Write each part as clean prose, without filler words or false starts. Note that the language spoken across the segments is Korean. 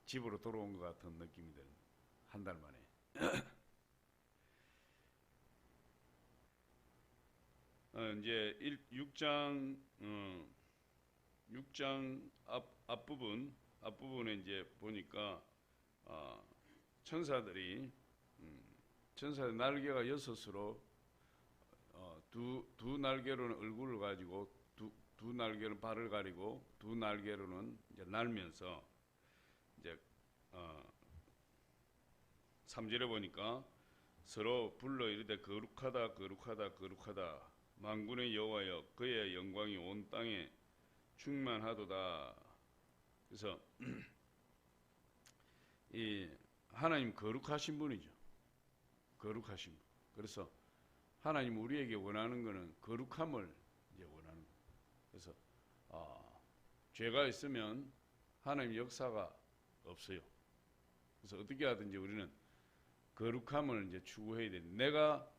집으로 돌아온 것 같은 느낌이 드는 한 달 만에. 이제 6장 6장 앞부분에 이제 보니까 천사들이 천사의 날개가 여섯으로 두 날개로는 얼굴을 가지고 두 날개로는 발을 가리고 두 날개로는 이제 날면서 이제 3절에 보니까 서로 불러 이르되 거룩하다 거룩하다 거룩하다 만군의 여호와여 그의 영광이 온 땅에 충만하도다. 그래서 이 하나님 거룩하신 분이죠. 거룩하신 분. 그래서 하나님 우리에게 원하는 것은 거룩함을 이제 원하는 거예요. 그래서 죄가 있으면 하나님 역사가 없어요. 그래서 어떻게 하든지 우리는 거룩함을 이제 추구해야 돼. 내가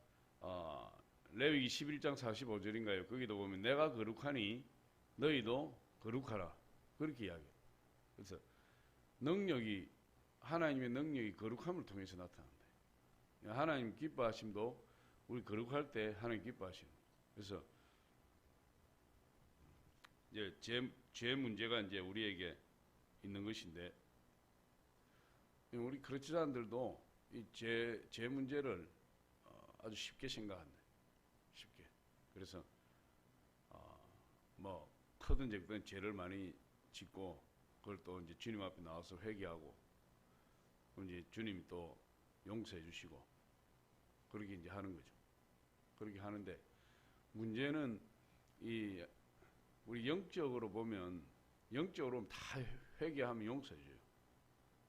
레위기 11장 45절인가요? 거기도 보면 내가 거룩하니 너희도 거룩하라. 그렇게 이야기해요. 그래서 능력이 하나님의 능력이 거룩함을 통해서 나타난다. 하나님 기뻐하심도 우리 거룩할 때 하나님 기뻐하시는. 그래서 이제 죄 문제가 이제 우리에게 있는 것인데 우리 그리스도인들도 이 죄 문제를 아주 쉽게 생각한다. 쉽게. 그래서 뭐 크든 작든 죄를 많이 짓고 그걸 또 이제 주님 앞에 나와서 회개하고 이제 주님이 또 용서해 주시고 그렇게 이제 하는 거죠. 그렇게 하는데 문제는 우리 영적으로 보면 다 회개하면 용서해 줘요.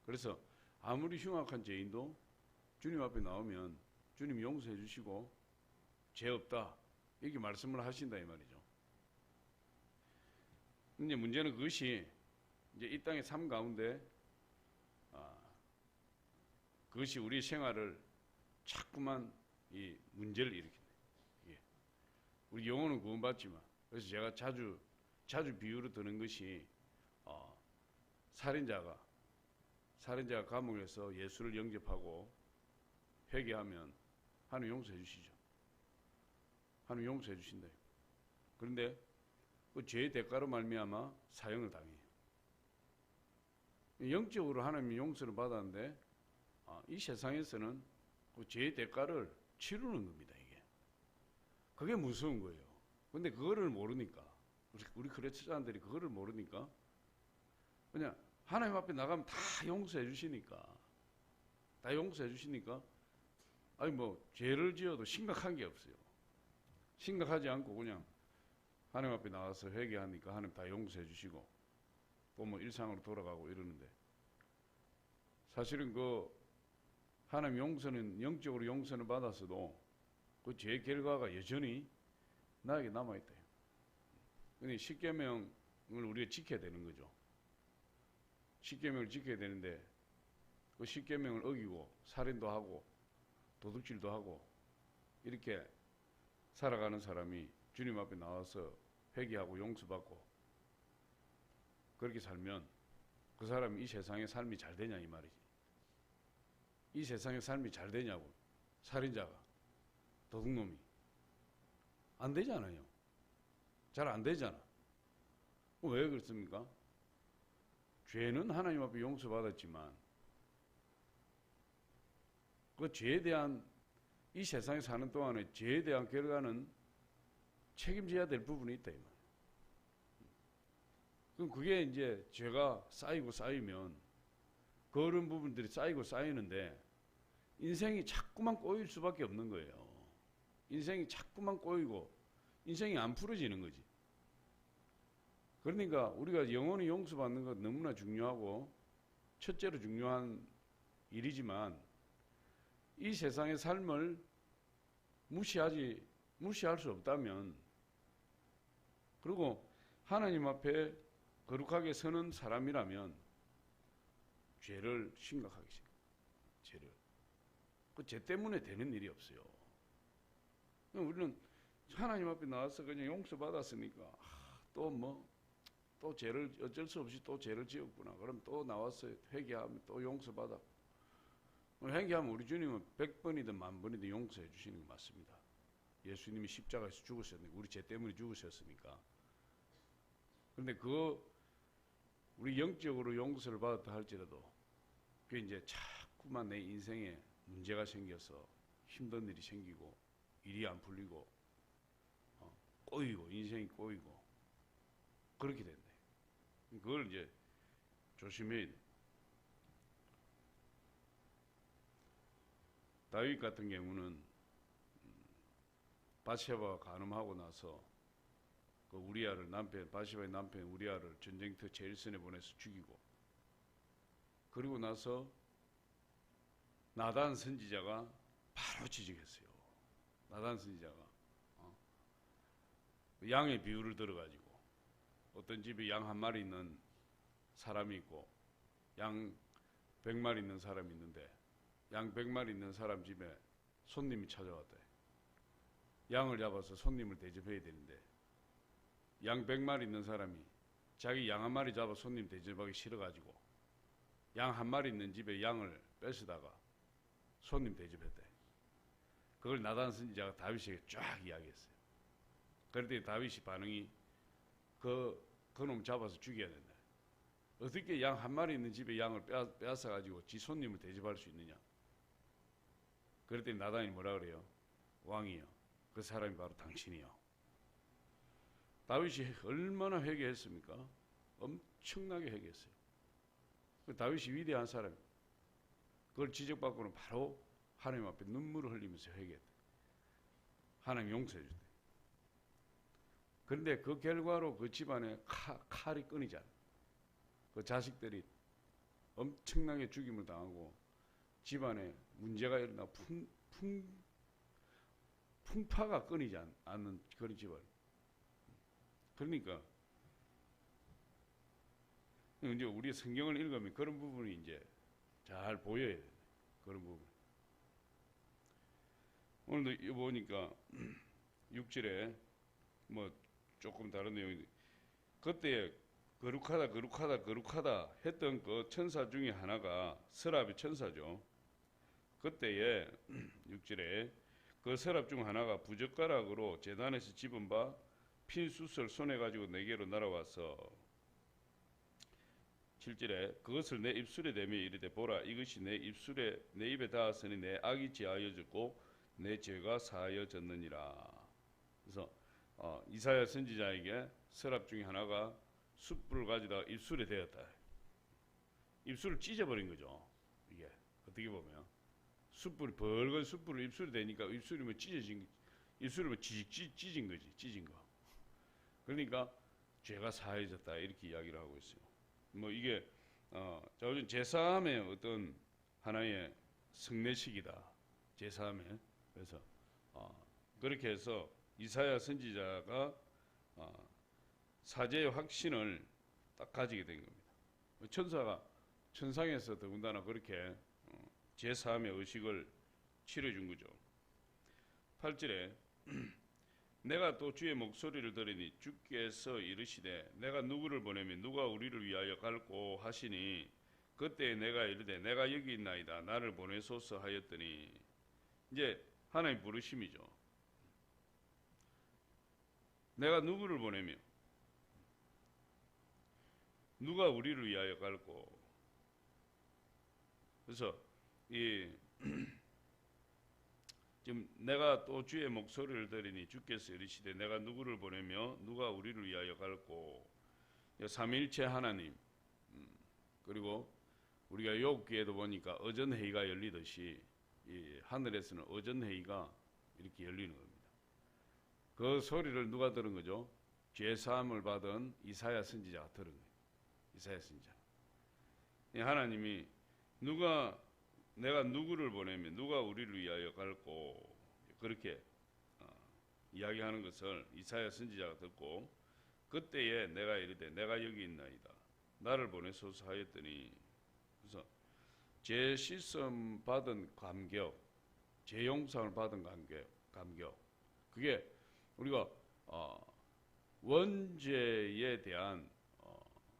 그래서 아무리 흉악한 죄인도 주님 앞에 나오면 주님 용서해 주시고 죄 없다 이렇게 말씀을 하신다 이 말이죠. 근데 문제는 그것이 이제 이 땅의 삶 가운데 그것이 우리 생활을 자꾸만 이 문제를 일으킨다. 예. 우리 영혼은 구원받지만 그래서 제가 자주 비유로 드는 것이 살인자가 감옥에서 예수를 영접하고 회개하면 하나님 용서해 주시죠. 하나님 용서해 주신다. 그런데 그 죄의 대가로 말미암아 사형을 당해요. 영적으로 하나님의 용서를 받았는데 이 세상에서는 그 죄의 대가를 치르는 겁니다. 이게 그게 무서운 거예요. 근데 그거를 모르니까 우리 그리스도인들이 그거를 모르니까 그냥 하나님 앞에 나가면 다 용서해 주시니까 아니 뭐 죄를 지어도 심각한 게 없어요. 심각하지 않고 그냥 하나님 앞에 나와서 회개하니까 하나님 다 용서해 주시고 또 뭐 일상으로 돌아가고 이러는데 사실은 그 하나님 용서는 영적으로 용서는 받았어도 그 죄 결과가 여전히 나에게 남아있다. 근데 십계명을 우리가 지켜야 되는 거죠. 십계명을 지켜야 되는데 그 십계명을 어기고 살인도 하고 도둑질도 하고 이렇게 살아가는 사람이 주님 앞에 나와서 회개하고 용서받고 그렇게 살면 그 사람이 이 세상의 삶이 잘 되냐 이 말이지. 이 세상의 삶이 잘 되냐고. 살인자가 도둑놈이 안 되잖아요. 잘 안 되잖아. 왜 그렇습니까? 죄는 하나님 앞에 용서받았지만 그 죄에 대한 이 세상에 사는 동안에 죄에 대한 결과는 책임져야 될 부분이 있다 이 말. 그럼 그게 이제 죄가 쌓이면 그런 부분들이 쌓이는데 인생이 자꾸만 꼬일 수밖에 없는 거예요. 인생이 자꾸만 꼬이고 인생이 안 풀어지는 거지. 그러니까 우리가 영원히 용서받는 것 너무나 중요하고 첫째로 중요한 일이지만 이 세상의 삶을 무시할 수 없다면 그리고 하나님 앞에 거룩하게 서는 사람이라면 죄를 심각하게 생각해요. 죄를. 그 죄 때문에 되는 일이 없어요. 우리는 하나님 앞에 나와서 그냥 용서받았으니까 또 뭐 또 죄를 어쩔 수 없이 또 죄를 지었구나. 그럼 또 나와서 회개하면 또 용서받아. 회개하면 우리 주님은 100번이든 10,000번이든 용서해 주시는 게 맞습니다. 예수님이 십자가에서 죽으셨으니까, 우리 죄 때문에 죽으셨으니까. 그런데 우리 영적으로 용서를 받았다 할지라도 그게 이제 자꾸만 내 인생에 문제가 생겨서 힘든 일이 생기고 일이 안 풀리고 꼬이고 인생이 꼬이고 그렇게 된대. 그걸 이제 조심해야 돼. 다윗 같은 경우는 바세바가 간음하고 나서 그 우리아를 바세바의 남편 우리아를 전쟁터 제일 선에 보내서 죽이고, 그리고 나서 나단 선지자가 바로 지적했어요. 나단 선지자가 양의 비유를 들어가지고 어떤 집에 양 1마리 있는 사람이 있고 양 100마리 있는 사람이 있는데, 양 100마리 있는 사람 집에 손님이 찾아왔대. 양을 잡아서 손님을 대접해야 되는데 양 100마리 있는 사람이 자기 양 1마리 잡아 손님 대접하기 싫어가지고 양 1마리 있는 집에 양을 뺏어다가 손님 대접했대. 그걸 나단 선지자가 다윗에게 쫙 이야기했어요. 그랬더니 다윗이 반응이 그놈 잡아서 죽여야 된다. 어떻게 양 1마리 있는 집에 양을 빼앗아가지고 지 손님을 대접할 수 있느냐. 그랬더니 나단이 뭐라 그래요? 왕이요, 그 사람이 바로 당신이요. 다윗이 얼마나 회개했습니까? 엄청나게 회개했어요. 다윗이 위대한 사람이에요. 그걸 지적받고는 바로 하나님 앞에 눈물을 흘리면서 회개했대. 하나님 용서해 줬대. 그런데 그 결과로 그 집안에 칼이 끊이지 않아요. 그 자식들이 엄청나게 죽임을 당하고 집안에 문제가 일어나 풍파가 끊이지 않는 그런 집안. 그러니까 이제 우리 성경을 읽으면 그런 부분이 이제 잘 보여야 돼. 그런 부분. 오늘도 보니까 6절에 뭐 조금 다른 내용인데, 그때 거룩하다 했던 그 천사 중에 하나가 서랍의 천사죠. 그때에 6절에 그 서랍 중 하나가 부젓가락으로 제단에서 집은 바 핀 숯을 손에 가지고 내게로 날아와서 7절에 그것을 내 입술에 대며 이르되 보라, 이것이 내 입에 닿았으니 내 악이 지하여졌고 내 죄가 사하여졌느니라. 그래서 이사야 선지자에게 서랍 중에 하나가 숯불을 가지다가 입술에 대었다. 입술을 찢어버린 거죠. 이게 어떻게 보면 붉은 숯불을 입술에 대니까 입술이 뭐 찢어진, 입술이 뭐 찢어진 거지, 찢은 거. 그러니까 죄가 사해졌다 이렇게 이야기를 하고 있어요. 뭐 이게 제사함의 어떤 하나의 성례식이다. 제사함의. 그래서 그렇게 해서 이사야 선지자가 사제의 확신을 딱 가지게 된 겁니다. 천사가 천상에서 더군다나 그렇게 제사함의 의식을 치러준 거죠. 8절에 내가 또 주의 목소리를 들으니 주께서 이르시되 내가 누구를 보내면 누가 우리를 위하여 갈꼬 하시니 그때 내가 이르되 내가 여기 있나이다 나를 보내소서 하였더니, 이제 하나님 부르심이죠. 내가 누구를 보내며 누가 우리를 위하여 갈꼬. 그래서 지금 내가 또 주의 목소리를 들으니 주께서 이르시되 내가 누구를 보내며 누가 우리를 위하여 갈꼬. 삼위일체 하나님, 그리고 우리가 욥기에도 보니까 어전회의가 열리듯이 이 하늘에서는 어전회의가 이렇게 열리는 겁니다. 그 소리를 누가 들은 거죠? 죄사함을 받은 이사야 선지자가 들은 거예요. 이사야 선지자. 하나님이 내가 누구를 보내면 누가 우리를 위하여 갈꼬, 그렇게 이야기하는 것을 이사야 선지자가 듣고 그때에 내가 이르되 내가 여기 있나이다 나를 보내소서 하였더니, 그래서 죄 씻음 받은 감격, 죄 용서를 받은 감격, 그게 우리가 원죄에 대한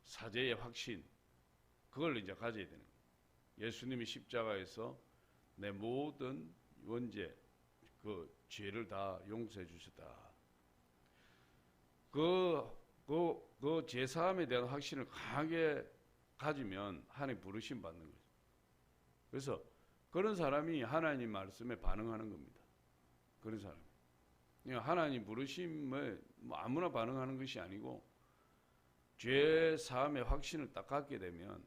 사죄의 확신, 그걸 이제 가져야 되는 거예요. 예수님이 십자가에서 내 모든 원죄, 그 죄를 다 용서해 주셨다. 그 제사함에 대한 확신을 강하게 가지면 하나님 부르심 받는 거죠. 그래서 그런 사람이 하나님 말씀에 반응하는 겁니다. 그런 사람. 하나님 부르심에 뭐 아무나 반응하는 것이 아니고 죄 사함의 확신을 딱 갖게 되면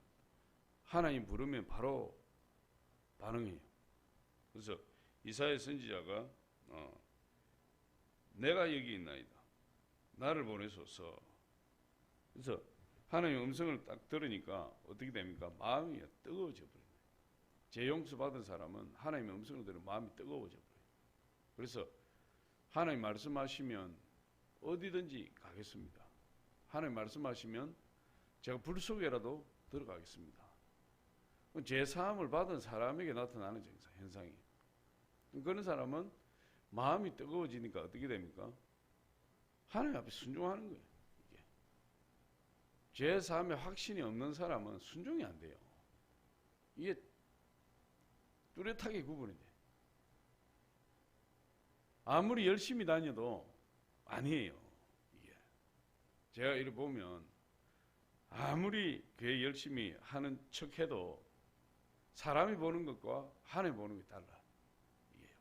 하나님 부르면 바로 반응해요. 그래서 이사야 선지자가 내가 여기 있나이다. 나를 보내소서. 그래서 하나님의 음성을 딱 들으니까 어떻게 됩니까? 마음이 뜨거워져 버려요. 죄 용서 받은 사람은 하나님의 음성을 들으면 마음이 뜨거워져 버려요. 그래서 하나님 말씀하시면 어디든지 가겠습니다. 하나님 말씀하시면 제가 불 속에라도 들어가겠습니다. 죄 사함을 받은 사람에게 나타나는 현상이에요. 그런 사람은 마음이 뜨거워지니까 어떻게 됩니까? 하나님 앞에 순종하는 거예요. 이게. 죄 사함에 확신이 없는 사람은 순종이 안 돼요. 이게 뚜렷하게 구분이 돼. 아무리 열심히 다녀도 아니에요. 이게. 제가 이렇게 보면 아무리 교회 열심히 하는 척해도 사람이 보는 것과 하나님 보는 게 달라. 이게요.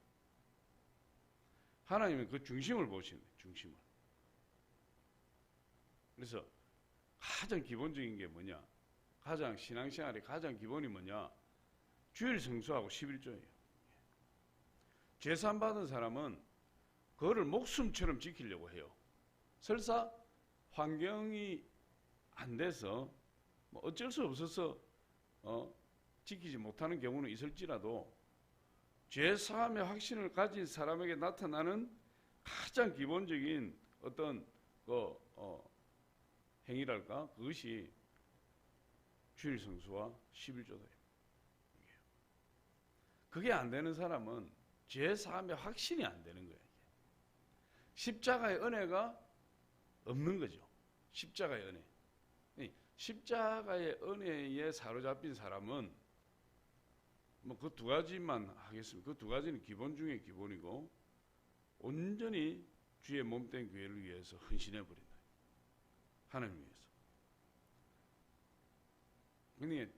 하나님은 그 중심을 보시는 거예요. 중심을. 그래서 가장 기본적인 게 뭐냐? 가장 신앙생활의 가장 기본이 뭐냐? 주일 성수하고 11조예요. 죄산 받은 사람은 그거를 목숨처럼 지키려고 해요. 설사 환경이 안 돼서 뭐 어쩔 수 없어서 지키지 못하는 경우는 있을지라도 죄 사함의 확신을 가진 사람에게 나타나는 가장 기본적인 어떤 행위랄까? 그것이 주일 성수와 11조다. 그게 안 되는 사람은 죄 사함의 확신이 안 되는 거예요. 십자가의 은혜가 없는 거죠. 십자가의 은혜. 십자가의 은혜에 사로잡힌 사람은 뭐 그 두 가지만 하겠습니다. 그 두 가지는 기본 중에 기본이고 온전히 주의 몸된 교회를 위해서 헌신해 버린다. 하나님 위해서. 근데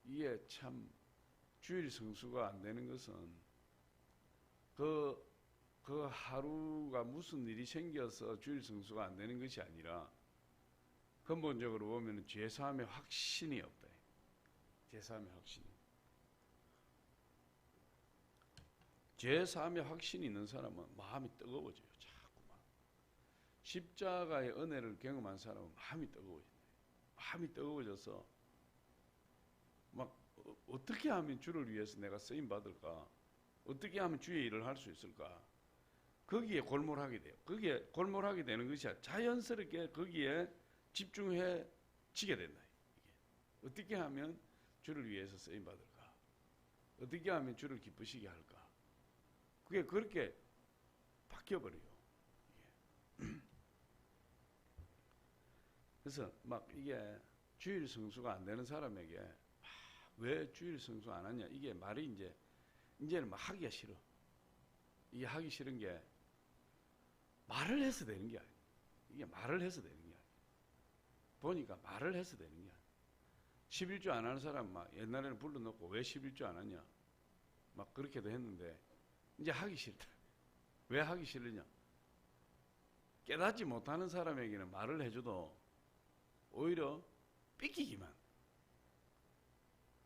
이게 참 주일 성수가 안 되는 것은 그 하루가 무슨 일이 생겨서 주일 성수가 안 되는 것이 아니라 근본적으로 보면 죄사함의 확신이 없다. 죄사함의 확신이. 죄사함의 확신이 있는 사람은 마음이 뜨거워져요. 자꾸만. 십자가의 은혜를 경험한 사람은 마음이 뜨거워져요. 마음이 뜨거워져서 막 어떻게 하면 주를 위해서 내가 쓰임 받을까? 어떻게 하면 주의 일을 할 수 있을까? 거기에 골몰하게 돼요. 거기에 골몰하게 되는 것이 자연스럽게 거기에 집중해 지게 된다. 이게. 어떻게 하면 주를 위해서 쓰임 받을까? 어떻게 하면 주를 기쁘시게 할까? 그게 그렇게 바뀌어 버려요. 그래서 막 이게 주일 성수가 안 되는 사람에게 왜 주일 성수 안 하냐? 이게 말이 이제는 막 하기가 싫어. 이게 하기 싫은 게 말을 해서 되는 게 아니에요. 이게 말을 해서 되는 게 아니에요. 보니까 말을 해서 되는 게 아니에요. 11조 안 하는 사람 막 옛날에는 불러놓고 왜 11조 안 하냐? 막 그렇게도 했는데 이제 하기 싫다. 왜 하기 싫으냐? 깨닫지 못하는 사람에게는 말을 해줘도 오히려 삐끼기만.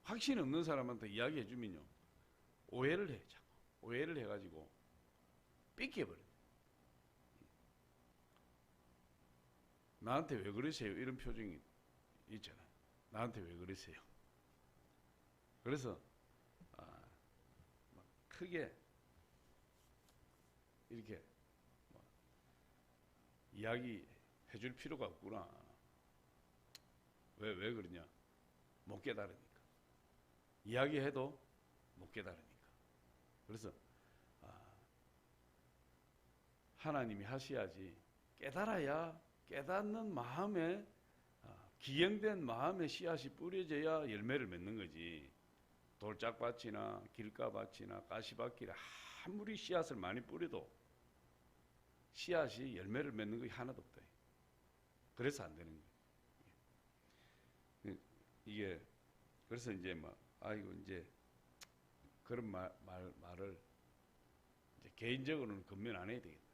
확신 없는 사람한테 이야기해주면요. 오해를 해. 자꾸. 오해를 해가지고 삐끼해버려. 나한테 왜 그러세요? 이런 표정이 있잖아요. 나한테 왜 그러세요? 그래서 막 크게 이렇게 이야기해 줄 필요가 없구나. 왜 그러냐? 못 깨달으니까. 이야기해도 못 깨달으니까. 그래서 하나님이 하셔야지 깨달아야 깨닫는 마음에 기영된 마음의 씨앗이 뿌려져야 열매를 맺는 거지. 돌짝밭이나 길가밭이나 가시밭길에 아무리 씨앗을 많이 뿌려도 씨앗이 열매를 맺는 것이 하나도 없다. 그래서 안 되는 거예요. 이게 그래서 이제 막 아이고 이제 그런 말을 이제 개인적으로는 건면 안 해야 되겠다.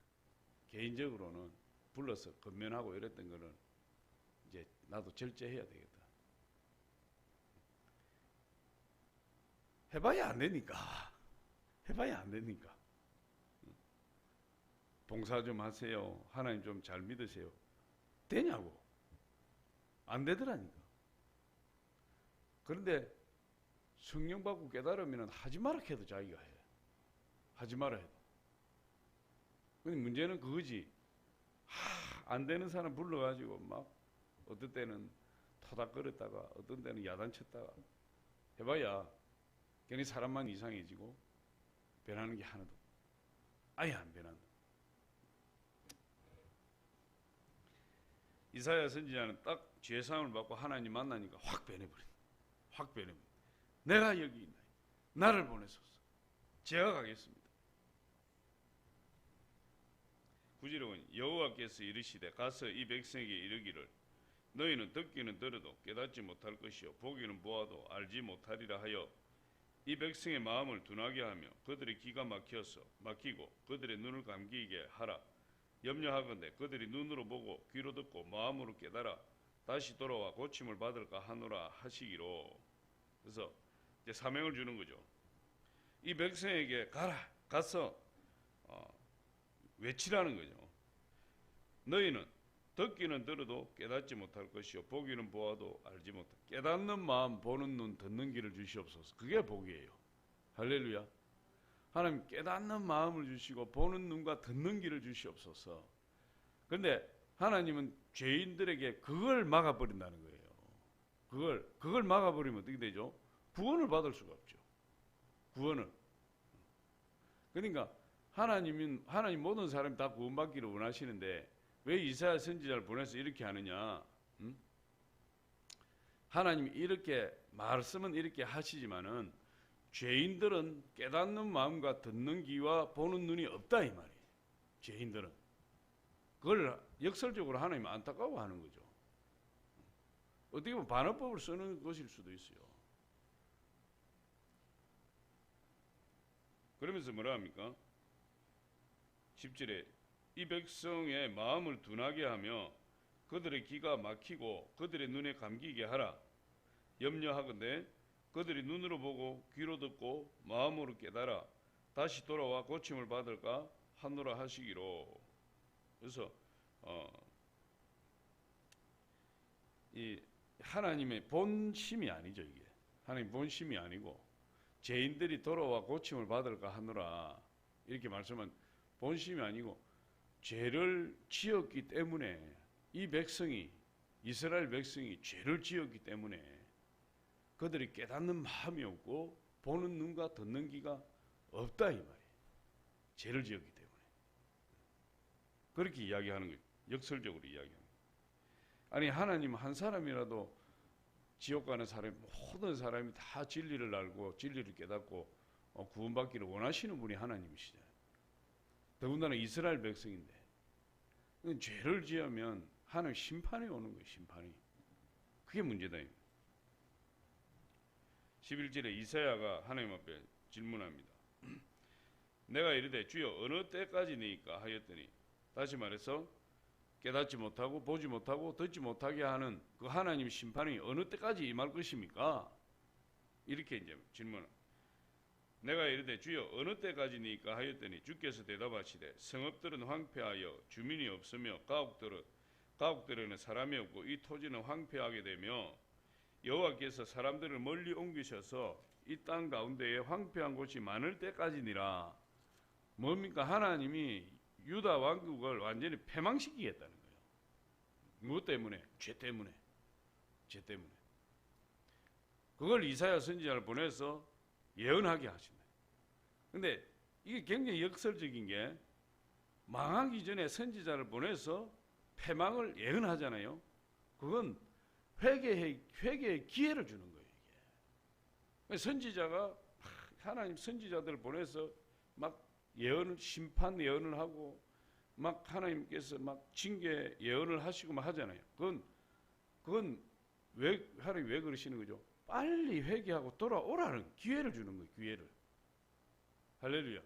개인적으로는 불러서 건면하고 이랬던 거는 이제 나도 절제해야 되겠다. 해봐야 안 되니까. 해봐야 안 되니까. 봉사 좀 하세요. 하나님 좀 잘 믿으세요. 되냐고. 안 되더라니까. 그런데 성령 받고 깨달으면 하지 마라 해도 자기가 해. 하지 마라 해도. 근데 문제는 그거지. 안 되는 사람 불러가지고 막 어떤 때는 토닥거렸다가 어떤 때는 야단쳤다가 해봐야 괜히 사람만 이상해지고 변하는 게 하나도 아예 안 변한다. 이사야 선지자는 딱 죄사함을 받고 하나님 만나니까 확 변해버린다. 확 변해버린다. 내가 여기 있나니 나를 보내소서. 제가 가겠습니다. 구절은 여호와께서 이르시되 가서 이 백성에게 이르기를 너희는 듣기는 들어도 깨닫지 못할 것이요 보기는 보아도 알지 못하리라 하여 이 백성의 마음을 둔하게 하며 그들의 귀가 막히고 그들의 눈을 감기게 하라. 염려하건대 그들이 눈으로 보고 귀로 듣고 마음으로 깨달아 다시 돌아와 고침을 받을까 하노라 하시기로. 그래서 이제 사명을 주는 거죠. 이 백성에게 가서 외치라는 거죠. 너희는 듣기는 들어도 깨닫지 못할 것이요 보기는 보아도 알지 못할. 깨닫는 마음, 보는 눈, 듣는 귀를 주시옵소서. 그게 복이에요. 할렐루야. 하나님 깨닫는 마음을 주시고 보는 눈과 듣는 귀를 주시옵소서. 그런데 하나님은 죄인들에게 그걸 막아버린다는 거예요. 그걸 막아버리면 어떻게 되죠? 구원을 받을 수가 없죠. 구원을. 그러니까 하나님 모든 사람이 다 구원받기를 원하시는데 왜 이사야 선지자를 보내서 이렇게 하느냐? 하나님이 이렇게 말씀은 이렇게 하시지만은 죄인들은 깨닫는 마음과 듣는 귀와 보는 눈이 없다 이 말이에요. 죄인들은 그걸 역설적으로 하나님이 안타까워하는 거죠. 어떻게 보면 반어법을 쓰는 것일 수도 있어요. 그러면서 뭐라 합니까? 10절에 이 백성의 마음을 둔하게 하며 그들의 귀가 막히고 그들의 눈에 감기게 하라. 염려하건대 그들이 눈으로 보고 귀로 듣고 마음으로 깨달아 다시 돌아와 고침을 받을까 하노라 하시기로. 그래서 이 하나님의 본심이 아니죠. 이게 하나님 본심이 아니고 죄인들이 돌아와 고침을 받을까 하노라 이렇게 말씀은 본심이 아니고 죄를 지었기 때문에 이 백성이 이스라엘 백성이 죄를 지었기 때문에 그들이 깨닫는 마음이 없고 보는 눈과 듣는 귀가 없다 이 말이에요. 죄를 지었기 때문에 그렇게 이야기하는 거예요. 역설적으로 이야기하는 거예요. 아니 하나님 한 사람이라도 지옥 가는 사람 모든 사람이 다 진리를 알고 진리를 깨닫고 구원받기를 원하시는 분이 하나님이시잖아요. 더군다나 이스라엘 백성인데 죄를 지으면 하나님 심판이 오는 거예요. 심판이. 그게 문제다. 11절에 이사야가 하나님 앞에 질문합니다. 내가 이르되 주여 어느 때까지니까 하였더니 다시 말해서 깨닫지 못하고 보지 못하고 듣지 못하게 하는 그 하나님 심판이 어느 때까지 임할 것입니까? 이렇게 이제 질문을. 내가 이르되 주여 어느 때까지니까 하였더니 주께서 대답하시되 성읍들은 황폐하여 주민이 없으며 가옥들에는 사람이 없고 이 토지는 황폐하게 되며 여호와께서 사람들을 멀리 옮기셔서 이 땅 가운데에 황폐한 곳이 많을 때까지니라. 뭡니까? 하나님이 유다 왕국을 완전히 패망시키겠다는 거예요. 무엇 때문에? 죄 때문에. 죄 때문에. 그걸 이사야 선지자를 보내서 예언하게 하신다. 근데 이게 굉장히 역설적인 게 망하기 전에 선지자를 보내서 패망을 예언하잖아요. 그건 회개의 기회를 주는 거예요. 이게. 선지자가 하나님 선지자들을 보내서 막 예언을 심판 예언을 하고 막 하나님께서 막 징계 예언을 하시고 막 하잖아요. 그건 왜 하나님 왜 그러시는 거죠? 빨리 회개하고 돌아오라는 기회를 주는 거예요. 기회를. 할렐루야.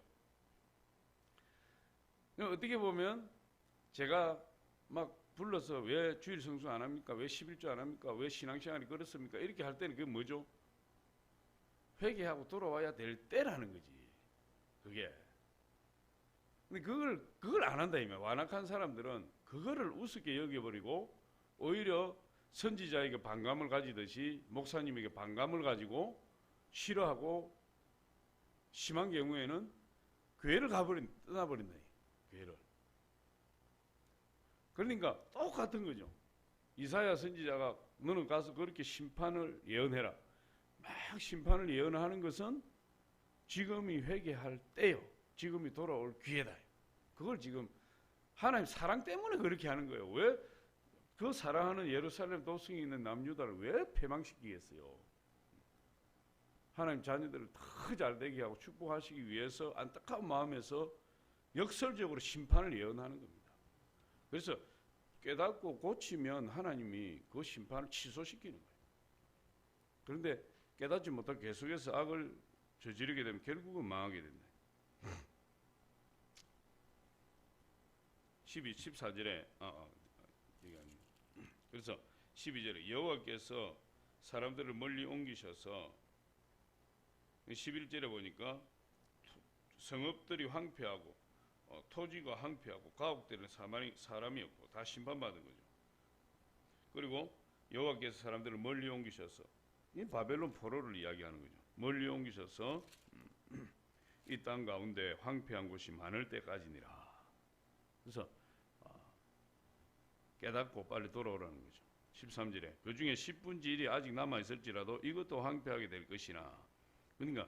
어떻게 보면 제가 막 불러서 왜 주일 성수 안 합니까? 왜 11조 안 합니까? 왜 신앙생활이 그렇습니까? 이렇게 할 때는 그게 뭐죠? 회개하고 돌아와야 될 때라는 거지. 그게. 근데 그걸 안 한다 이면 완악한 사람들은 그거를 우습게 여겨버리고 오히려 선지자에게 반감을 가지듯이 목사님에게 반감을 가지고 싫어하고 심한 경우에는 교회를 떠나버린다. 교회를. 그러니까 똑같은 거죠. 이사야 선지자가 너는 가서 그렇게 심판을 예언해라. 막 심판을 예언하는 것은 지금이 회개할 때요. 지금이 돌아올 기회다. 그걸 지금 하나님 사랑 때문에 그렇게 하는 거예요. 왜 그 사랑하는 예루살렘 도성에 있는 남유다를 왜 패망시키겠어요? 하나님 자녀들을 더 잘되게 하고 축복하시기 위해서 안타까운 마음에서 역설적으로 심판을 예언하는 겁니다. 그래서 깨닫고 고치면 하나님이 그 심판을 취소시키는 거예요. 그런데 깨닫지 못하고 계속해서 악을 저지르게 되면 결국은 망하게 된다. 14절에 그래서 12절에 여호와께서 사람들을 멀리 옮기셔서 11절에 보니까 성읍들이 황폐하고 토지가 황폐하고 가옥들은 사람이 없고 다 심판받은 거죠. 그리고 여호와께서 사람들을 멀리 옮기셔서 이 바벨론 포로를 이야기하는 거죠. 멀리 옮기셔서 이 땅 가운데 황폐한 곳이 많을 때까지니라. 그래서 깨닫고 빨리 돌아오라는 거죠. 13절에 그 중에 10분의 1이 아직 남아있을지라도 이것도 황폐하게 될 것이나, 그러니까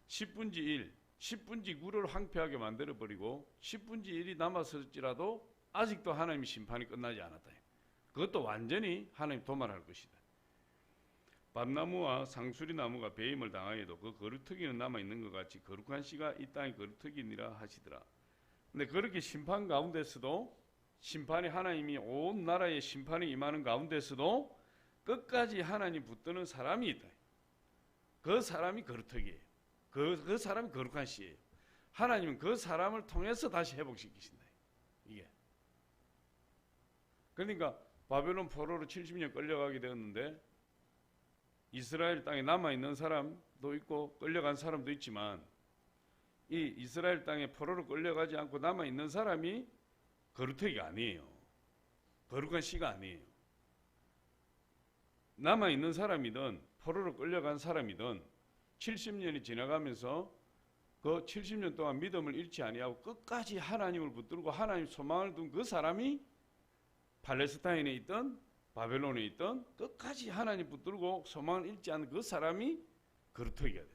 10분의 1, 10분의 9를 황폐하게 만들어버리고 10분의 1이 남았을지라도 아직도 하나님의 심판이 끝나지 않았다. 그것도 완전히 하나님 도말할 것이다. 밤나무와 상수리 나무가 배임을 당하여도 그 거루터기는 남아있는 것 같이 거룩한 씨가 이 땅의 거루터기니라 하시더라. 근데 그렇게 심판 가운데서도 심판이 하나님이 온 나라에 심판이 임하는 가운데서도 끝까지 하나님 붙드는 사람이 있다. 그 사람이 거루터기예요. 그 사람이 거룩한 씨예요. 하나님은 그 사람을 통해서 다시 회복시키신다. 이게. 그러니까 바벨론 포로로 70년 끌려가게 되었는데 이스라엘 땅에 남아있는 사람도 있고 끌려간 사람도 있지만 이 이스라엘 땅에 포로로 끌려가지 않고 남아있는 사람이 거루터기가 아니에요. 거룩한 씨가 아니에요. 남아있는 사람이든 포로로 끌려간 사람이든 70년이 지나가면서 그 70년 동안 믿음을 잃지 아니하고 끝까지 하나님을 붙들고 하나님 소망을 둔 그 사람이 팔레스타인에 있던 바벨론에 있던 끝까지 하나님 붙들고 소망을 잃지 않은 그 사람이 거루터기가 된다.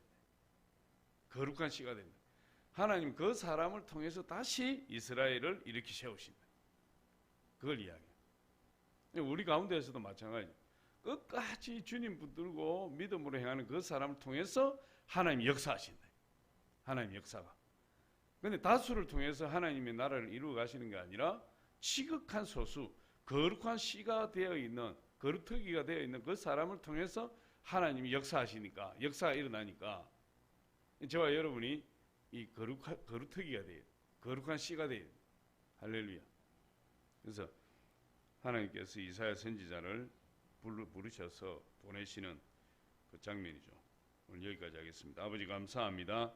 거룩한 씨가 된다. 하나님 그 사람을 통해서 다시 이스라엘을 일으키 세우신다. 그걸 이야기해요. 우리 가운데에서도 마찬가지예요. 끝까지 주님 붙들고 믿음으로 행하는 그 사람을 통해서 하나님 역사하신다. 하나님 역사가. 그런데 다수를 통해서 하나님의 나라를 이루어 가시는 게 아니라 지극한 소수, 거룩한 씨가 되어 있는, 거루터기가 되어 있는 그 사람을 통해서 하나님이 역사하시니까, 역사가 일어나니까 저와 여러분이 이 거루터기가 돼요. 거룩한 씨가 돼요. 할렐루야. 그래서 하나님께서 이사야 선지자를 부르셔서 보내시는 그 장면이죠. 오늘 여기까지 하겠습니다. 아버지 감사합니다.